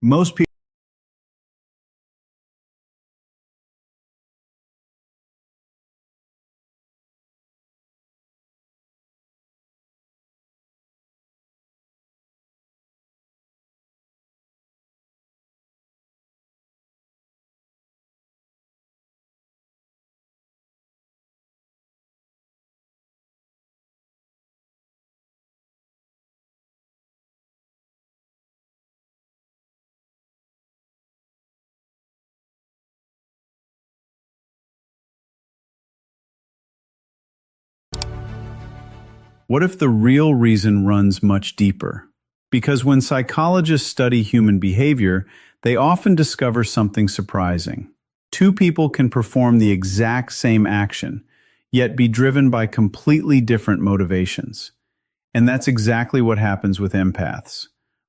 Most people What if the real reason runs much deeper? Because when psychologists study human behavior, they often discover something surprising. Two people can perform the exact same action, yet be driven by completely different motivations. And that's exactly what happens with empaths.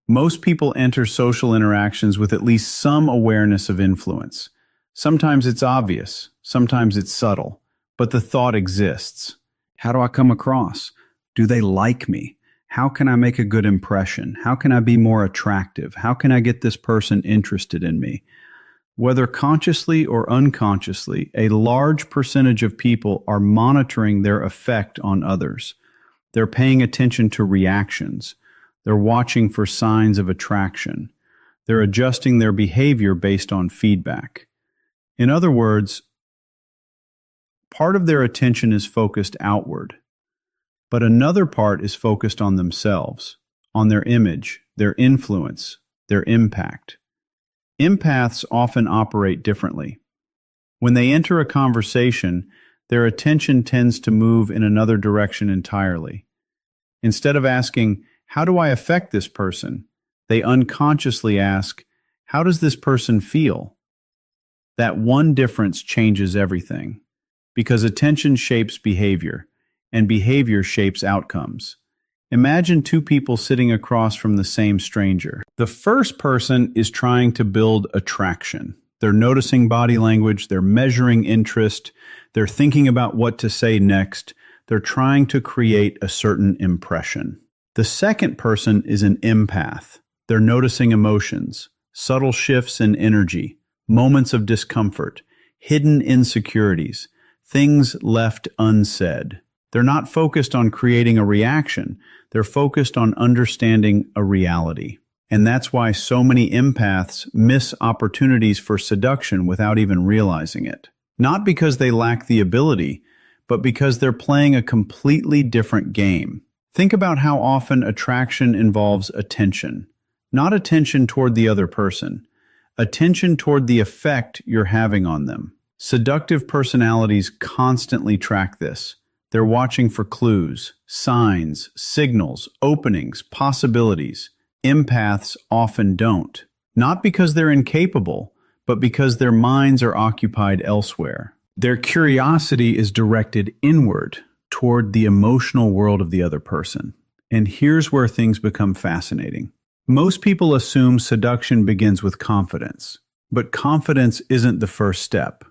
Most people enter social interactions with at least some awareness of influence. Sometimes it's obvious, sometimes it's subtle, but the thought exists. How do I come across? Do they like me? How can I make a good impression? How can I be more attractive? How can I get this person interested in me? Whether consciously or unconsciously, a large percentage of people are monitoring their effect on others. They're paying attention to reactions. They're watching for signs of attraction. They're adjusting their behavior based on feedback. In other words, part of their attention is focused outward. But another part is focused on themselves, on their image, their influence, their impact. Empaths often operate differently. When they enter a conversation, their attention tends to move in another direction entirely. Instead of asking, "How do I affect this person?" they unconsciously ask, "How does this person feel?" That one difference changes everything, because attention shapes behavior, and behavior shapes outcomes. Imagine two people sitting across from the same stranger. The first person is trying to build attraction. They're noticing body language, they're measuring interest, they're thinking about what to say next, they're trying to create a certain impression. The second person is an empath. They're noticing emotions, subtle shifts in energy, moments of discomfort, hidden insecurities, things left unsaid. They're not focused on creating a reaction. They're focused on understanding a reality. And that's why so many empaths miss opportunities for seduction without even realizing it. Not because they lack the ability, but because they're playing a completely different game. Think about how often attraction involves attention. Not attention toward the other person. Attention toward the effect you're having on them. Seductive personalities constantly track this. They're watching for clues, signs, signals, openings, possibilities. Empaths often don't. Not because they're incapable, but because their minds are occupied elsewhere. Their curiosity is directed inward, toward the emotional world of the other person. And here's where things become fascinating. Most people assume seduction begins with confidence, but confidence isn't the first step.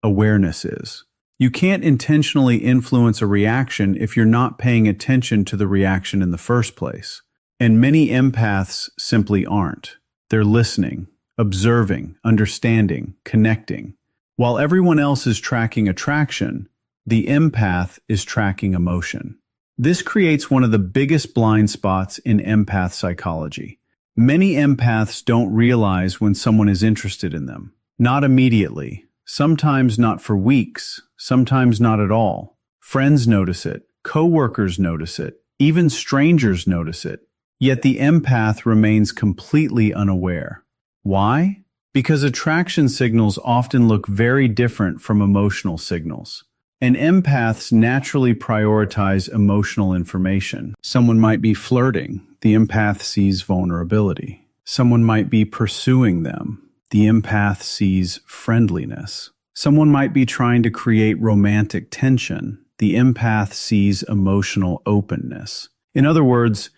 Awareness is. You can't intentionally influence a reaction if you're not paying attention to the reaction in the first place. And many empaths simply aren't. They're listening, observing, understanding, connecting. While everyone else is tracking attraction, the empath is tracking emotion. This creates one of the biggest blind spots in empath psychology. Many empaths don't realize when someone is interested in them. Not immediately. Sometimes not for weeks, sometimes not at all. Friends notice it, coworkers notice it, even strangers notice it. Yet the empath remains completely unaware. Why? Because attraction signals often look very different from emotional signals. And empaths naturally prioritize emotional information. Someone might be flirting. The empath sees vulnerability. Someone might be pursuing them. The empath sees friendliness. Someone might be trying to create romantic tension. The empath sees emotional openness. In other words,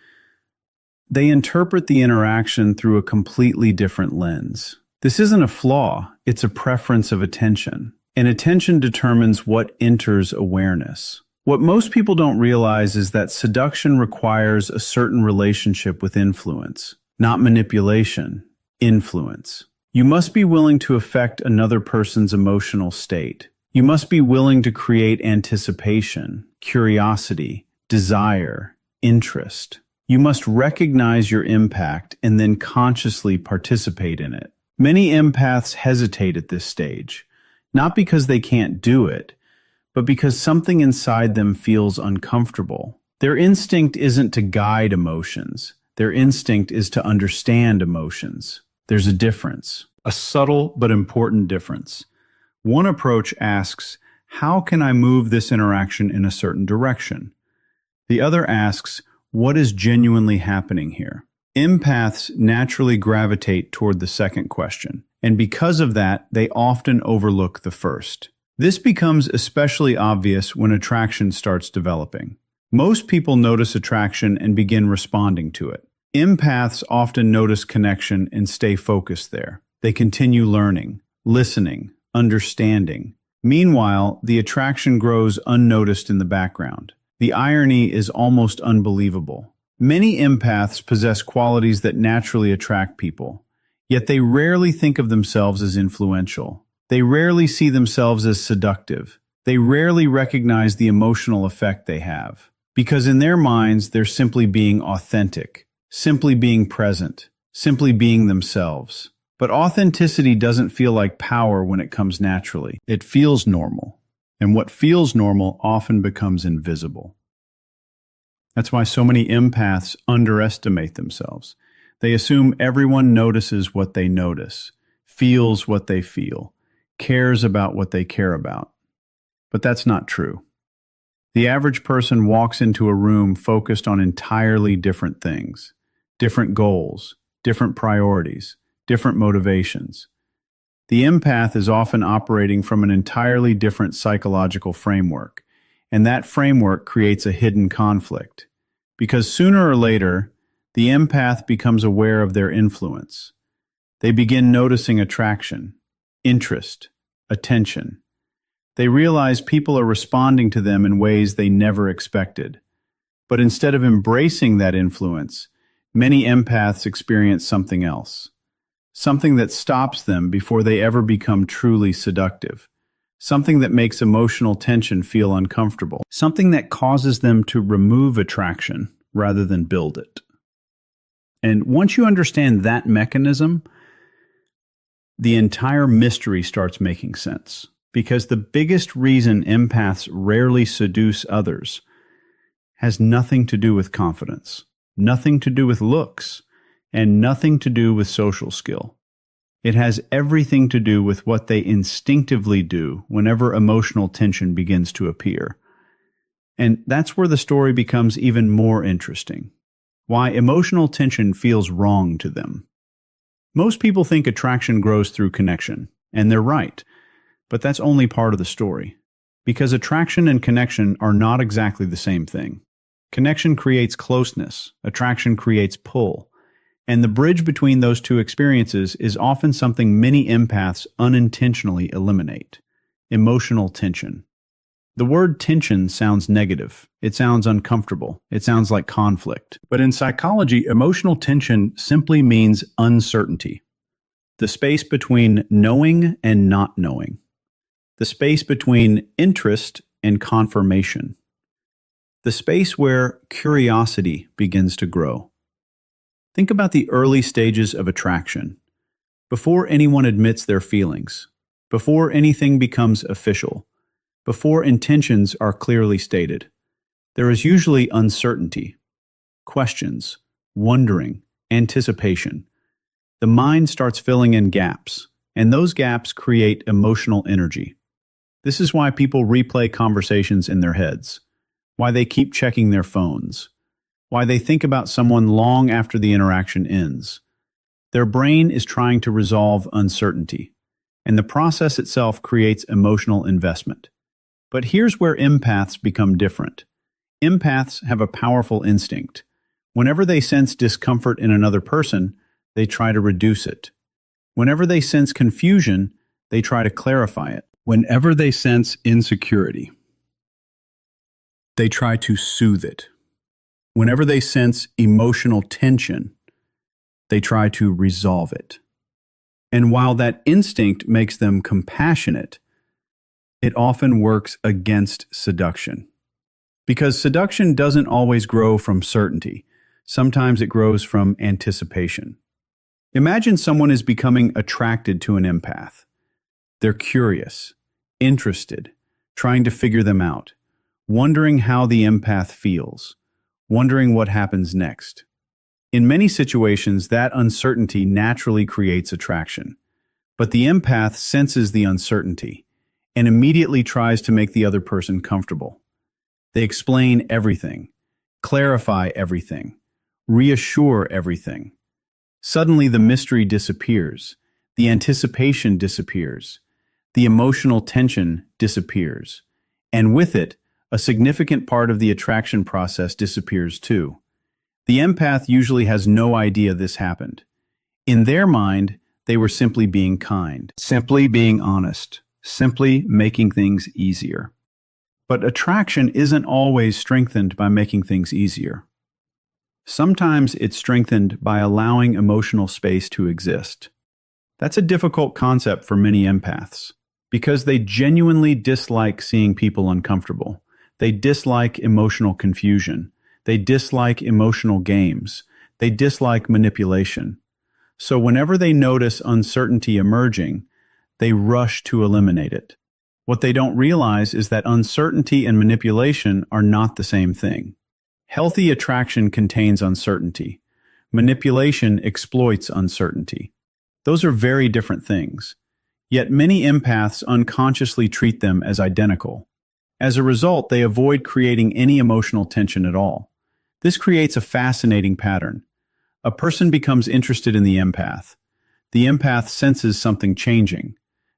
they interpret the interaction through a completely different lens. This isn't a flaw, it's a preference of attention. And attention determines what enters awareness. What most people don't realize is that seduction requires a certain relationship with influence, not manipulation. Influence. You must be willing to affect another person's emotional state. You must be willing to create anticipation, curiosity, desire, interest. You must recognize your impact and then consciously participate in it. Many empaths hesitate at this stage, not because they can't do it, but because something inside them feels uncomfortable. Their instinct isn't to guide emotions. Their instinct is to understand emotions. There's a difference, a subtle but important difference. One approach asks, how can I move this interaction in a certain direction? The other asks, what is genuinely happening here? Empaths naturally gravitate toward the second question, and because of that, they often overlook the first. This becomes especially obvious when attraction starts developing. Most people notice attraction and begin responding to it. Empaths often notice connection and stay focused there. They continue learning, listening, understanding. Meanwhile, the attraction grows unnoticed in the background. The irony is almost unbelievable. Many empaths possess qualities that naturally attract people, yet they rarely think of themselves as influential. They rarely see themselves as seductive. They rarely recognize the emotional effect they have, because in their minds they're simply being authentic, simply being present, simply being themselves. But authenticity doesn't feel like power when it comes naturally. It feels normal, and what feels normal often becomes invisible. That's why so many empaths underestimate themselves. They assume everyone notices what they notice, feels what they feel, cares about what they care about. But that's not true. The average person walks into a room focused on entirely different things, different goals, different priorities, different motivations. The empath is often operating from an entirely different psychological framework, and that framework creates a hidden conflict. Because sooner or later, the empath becomes aware of their influence. They begin noticing attraction, interest, attention. They realize people are responding to them in ways they never expected. But instead of embracing that influence, many empaths experience something else. Something that stops them before they ever become truly seductive. Something that makes emotional tension feel uncomfortable. Something that causes them to remove attraction rather than build it. And once you understand that mechanism, the entire mystery starts making sense. Because the biggest reason empaths rarely seduce others has nothing to do with confidence, nothing to do with looks, and nothing to do with social skill. It has everything to do with what they instinctively do whenever emotional tension begins to appear. And that's where the story becomes even more interesting. Why emotional tension feels wrong to them. Most people think attraction grows through connection, and they're right. But that's only part of the story. Because attraction and connection are not exactly the same thing. Connection creates closeness, attraction creates pull. And the bridge between those two experiences is often something many empaths unintentionally eliminate: emotional tension. The word tension sounds negative. It sounds uncomfortable. It sounds like conflict. But in psychology, emotional tension simply means uncertainty. The space between knowing and not knowing. The space between interest and confirmation. The space where curiosity begins to grow. Think about the early stages of attraction. Before anyone admits their feelings, before anything becomes official, before intentions are clearly stated, there is usually uncertainty, questions, wondering, anticipation. The mind starts filling in gaps, and those gaps create emotional energy. This is why people replay conversations in their heads, why they keep checking their phones, why they think about someone long after the interaction ends. Their brain is trying to resolve uncertainty, and the process itself creates emotional investment. But here's where empaths become different. Empaths have a powerful instinct. Whenever they sense discomfort in another person, they try to reduce it. Whenever they sense confusion, they try to clarify it. Whenever they sense insecurity, they try to soothe it. Whenever they sense emotional tension, they try to resolve it. And while that instinct makes them compassionate, it often works against seduction. Because seduction doesn't always grow from certainty. Sometimes it grows from anticipation. Imagine someone is becoming attracted to an empath. They're curious, interested, trying to figure them out, wondering how the empath feels, wondering what happens next. In many situations, that uncertainty naturally creates attraction. But the empath senses the uncertainty and immediately tries to make the other person comfortable. They explain everything, clarify everything, reassure everything. Suddenly the mystery disappears, the anticipation disappears, the emotional tension disappears, and with it, a significant part of the attraction process disappears too. The empath usually has no idea this happened. In their mind, they were simply being kind, simply being honest, simply making things easier. But attraction isn't always strengthened by making things easier. Sometimes it's strengthened by allowing emotional space to exist. That's a difficult concept for many empaths, because they genuinely dislike seeing people uncomfortable. They dislike emotional confusion. They dislike emotional games. They dislike manipulation. So whenever they notice uncertainty emerging, they rush to eliminate it. What they don't realize is that uncertainty and manipulation are not the same thing. Healthy attraction contains uncertainty. Manipulation exploits uncertainty. Those are very different things. Yet many empaths unconsciously treat them as identical. As a result, they avoid creating any emotional tension at all. This creates a fascinating pattern. A person becomes interested in the empath. The empath senses something changing.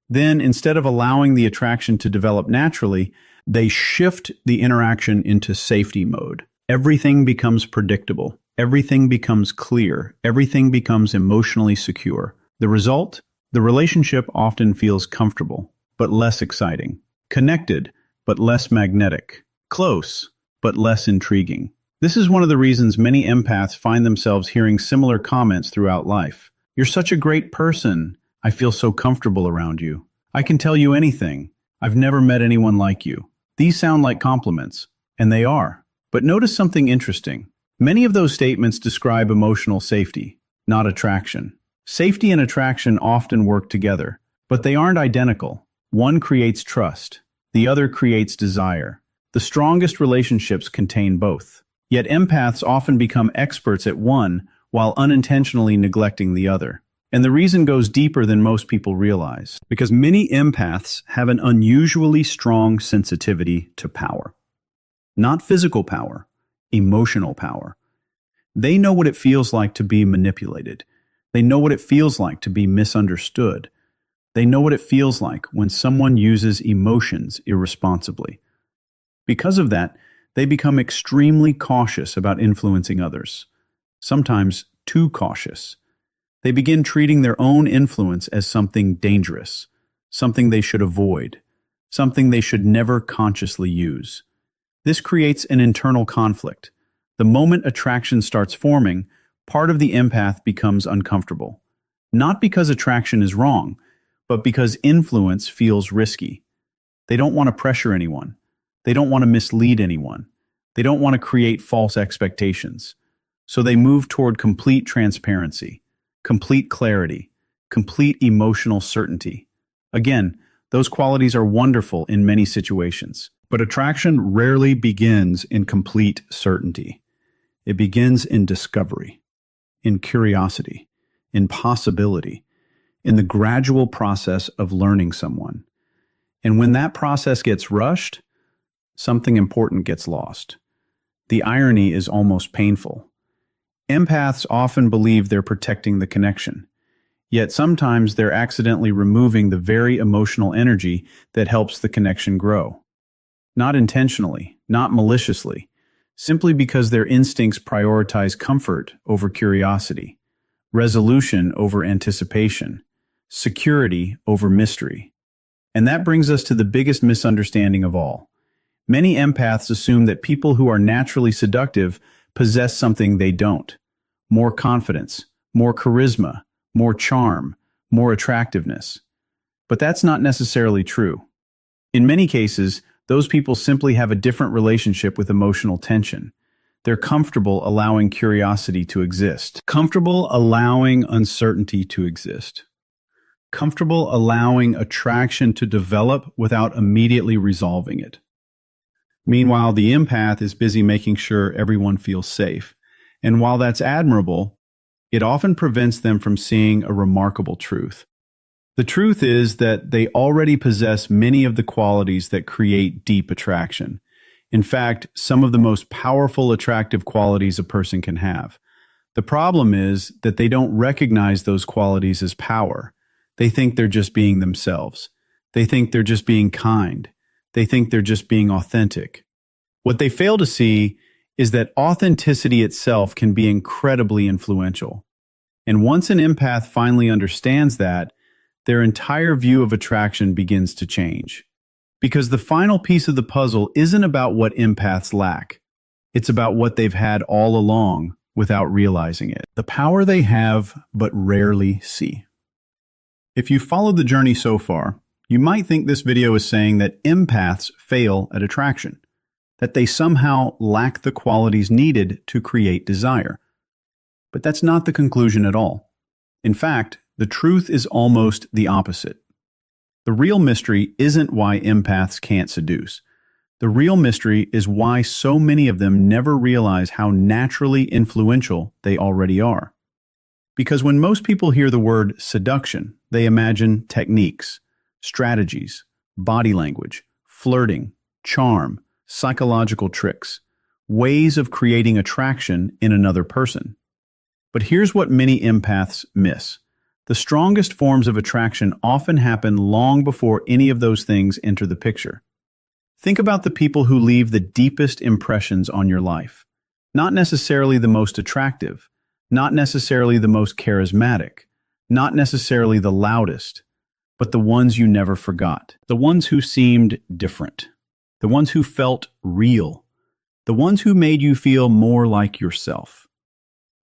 Then, instead of allowing the attraction to develop naturally, they shift the interaction into safety mode. Everything becomes predictable. Everything becomes clear. Everything becomes emotionally secure. The result? The relationship often feels comfortable, but less exciting. Connected, but less magnetic. Close, but less intriguing. This is one of the reasons many empaths find themselves hearing similar comments throughout life. "You're such a great person. I feel so comfortable around you. I can tell you anything. I've never met anyone like you." These sound like compliments, and they are. But notice something interesting. Many of those statements describe emotional safety, not attraction. Safety and attraction often work together, but they aren't identical. One creates trust. The other creates desire. The strongest relationships contain both. Yet empaths often become experts at one while unintentionally neglecting the other. And the reason goes deeper than most people realize, because many empaths have an unusually strong sensitivity to power. Not physical power, emotional power. They know what it feels like to be manipulated. They know what it feels like to be misunderstood. They know what it feels like when someone uses emotions irresponsibly. Because of that, they become extremely cautious about influencing others, sometimes too cautious. They begin treating their own influence as something dangerous, something they should avoid, something they should never consciously use. This creates an internal conflict. The moment attraction starts forming, part of the empath becomes uncomfortable. Not because attraction is wrong, but because influence feels risky. They don't want to pressure anyone. They don't want to mislead anyone. They don't want to create false expectations. So they move toward complete transparency, complete clarity, complete emotional certainty. Again, those qualities are wonderful in many situations. But attraction rarely begins in complete certainty. It begins in discovery, in curiosity, in possibility, in the gradual process of learning someone. And when that process gets rushed, something important gets lost. The irony is almost painful. Empaths often believe they're protecting the connection, yet sometimes they're accidentally removing the very emotional energy that helps the connection grow. Not intentionally, not maliciously, simply because their instincts prioritize comfort over curiosity, resolution over anticipation, security over mystery. And that brings us to the biggest misunderstanding of all. Many empaths assume that people who are naturally seductive possess something they don't. More confidence, more charisma, more charm, more attractiveness. But that's not necessarily true. In many cases, those people simply have a different relationship with emotional tension. They're comfortable allowing curiosity to exist, comfortable allowing uncertainty to exist, comfortable allowing attraction to develop without immediately resolving it. Meanwhile, the empath is busy making sure everyone feels safe. And while that's admirable, it often prevents them from seeing a remarkable truth. The truth is that they already possess many of the qualities that create deep attraction. In fact, some of the most powerful attractive qualities a person can have. The problem is that they don't recognize those qualities as power. They think they're just being themselves. They think they're just being kind. They think they're just being authentic. What they fail to see is that authenticity itself can be incredibly influential. And once an empath finally understands that, their entire view of attraction begins to change. Because the final piece of the puzzle isn't about what empaths lack. It's about what they've had all along without realizing it. The power they have but rarely see. If you've followed the journey so far, you might think this video is saying that empaths fail at attraction, that they somehow lack the qualities needed to create desire. But that's not the conclusion at all. In fact, the truth is almost the opposite. The real mystery isn't why empaths can't seduce. The real mystery is why so many of them never realize how naturally influential they already are. Because when most people hear the word seduction, they imagine techniques, strategies, body language, flirting, charm, psychological tricks, ways of creating attraction in another person. But here's what many empaths miss. The strongest forms of attraction often happen long before any of those things enter the picture. Think about the people who leave the deepest impressions on your life. Not necessarily the most attractive, not necessarily the most charismatic, not necessarily the loudest, but the ones you never forgot. The ones who seemed different. The ones who felt real. The ones who made you feel more like yourself.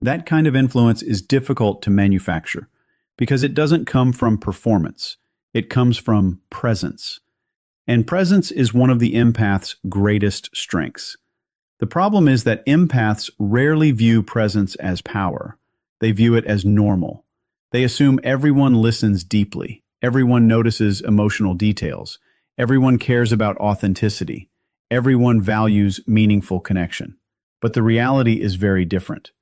That kind of influence is difficult to manufacture because it doesn't come from performance. It comes from presence. And presence is one of the empath's greatest strengths. The problem is that empaths rarely view presence as power. They view it as normal. They assume everyone listens deeply. Everyone notices emotional details. Everyone cares about authenticity. Everyone values meaningful connection. But the reality is very different.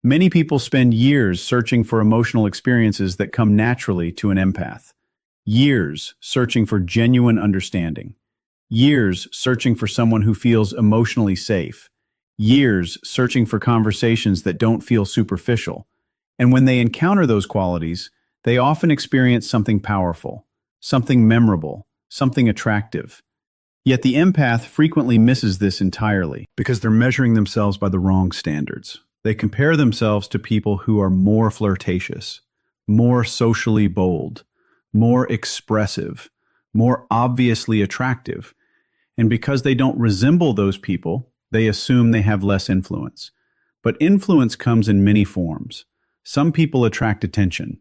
Many people spend years searching for emotional experiences that come naturally to an empath. Years searching for genuine understanding. Years searching for someone who feels emotionally safe. Years searching for conversations that don't feel superficial. And when they encounter those qualities, they often experience something powerful, something memorable, something attractive. Yet the empath frequently misses this entirely because they're measuring themselves by the wrong standards. They compare themselves to people who are more flirtatious, more socially bold, more expressive, more obviously attractive. And because they don't resemble those people, they assume they have less influence. But influence comes in many forms. Some people attract attention.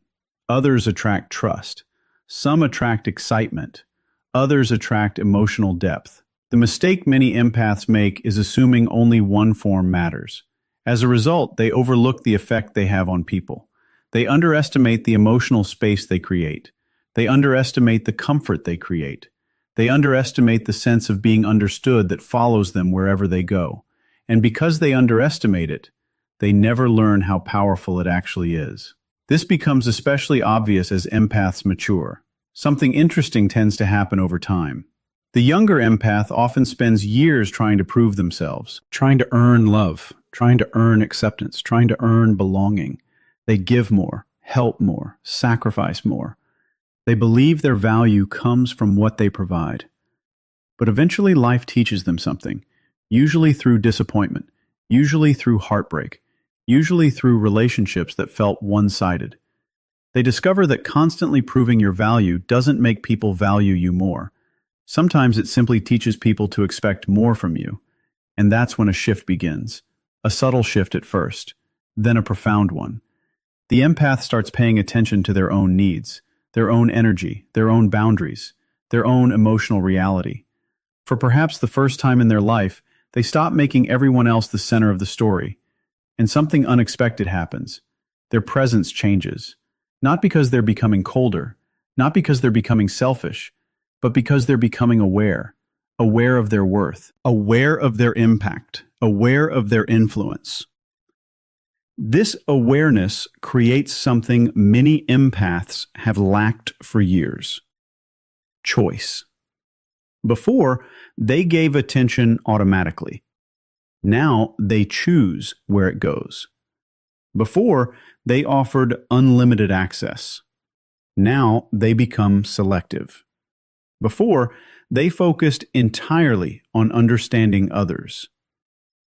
Others attract trust. Some attract excitement. Others attract emotional depth. The mistake many empaths make is assuming only one form matters. As a result, they overlook the effect they have on people. They underestimate the emotional space they create. They underestimate the comfort they create. They underestimate the sense of being understood that follows them wherever they go. And because they underestimate it, they never learn how powerful it actually is. This becomes especially obvious as empaths mature. Something interesting tends to happen over time. The younger empath often spends years trying to prove themselves, trying to earn love, trying to earn acceptance, trying to earn belonging. They give more, help more, sacrifice more. They believe their value comes from what they provide. But eventually life teaches them something, usually through disappointment, usually through heartbreak, usually through relationships that felt one-sided. They discover that constantly proving your value doesn't make people value you more. Sometimes it simply teaches people to expect more from you. And that's when a shift begins. A subtle shift at first, then a profound one. The empath starts paying attention to their own needs. their own energy, their own boundaries, their own emotional reality. For perhaps the first time in their life, they stop making everyone else the center of the story, and something unexpected happens. Their presence changes, not because they're becoming colder, not because they're becoming selfish, but because they're becoming aware, aware of their worth, aware of their impact, aware of their influence. This awareness creates something many empaths have lacked for years: choice. Before, they gave attention automatically. Now they choose where it goes. Before, they offered unlimited access. Now they become selective. Before, they focused entirely on understanding others.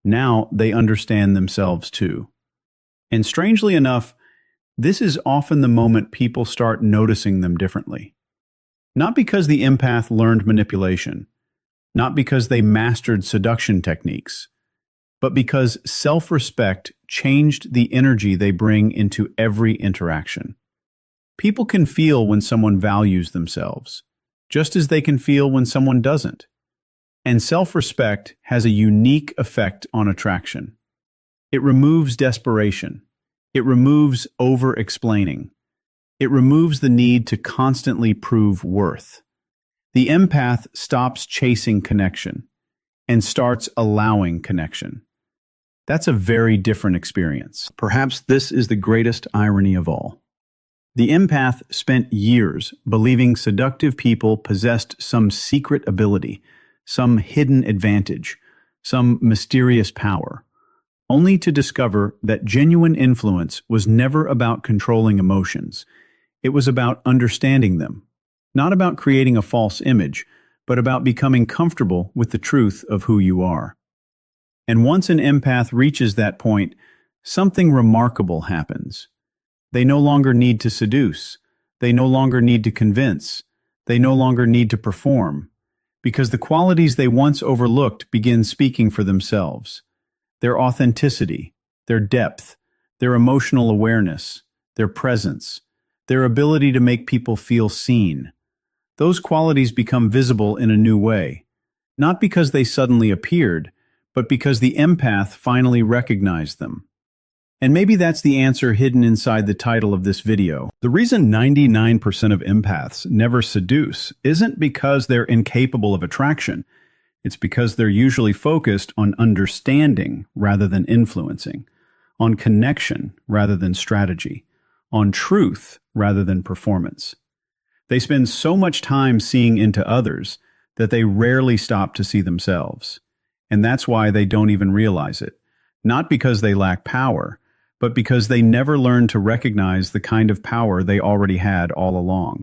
Now they understand themselves too. And strangely enough, this is often the moment people start noticing them differently. Not because the empath learned manipulation, not because they mastered seduction techniques, but because self-respect changed the energy they bring into every interaction. People can feel when someone values themselves, just as they can feel when someone doesn't. And self-respect has a unique effect on attraction. It removes desperation. It removes over-explaining. It removes the need to constantly prove worth. The empath stops chasing connection and starts allowing connection. That's a very different experience. Perhaps this is the greatest irony of all. The empath spent years believing seductive people possessed some secret ability, some hidden advantage, some mysterious power, only to discover that genuine influence was never about controlling emotions. It was about understanding them, not about creating a false image, but about becoming comfortable with the truth of who you are. And once an empath reaches that point, something remarkable happens. They no longer need to seduce. They no longer need to convince. They no longer need to perform, because the qualities they once overlooked begin speaking for themselves. Their authenticity, their depth, their emotional awareness, their presence, their ability to make people feel seen. Those qualities become visible in a new way, not because they suddenly appeared, but because the empath finally recognized them. And maybe that's the answer hidden inside the title of this video. The reason 99% of empaths never seduce isn't because they're incapable of attraction. It's because they're usually focused on understanding rather than influencing, on connection rather than strategy, on truth rather than performance. They spend so much time seeing into others that they rarely stop to see themselves. And that's why they don't even realize it. Not because they lack power, but because they never learned to recognize the kind of power they already had all along.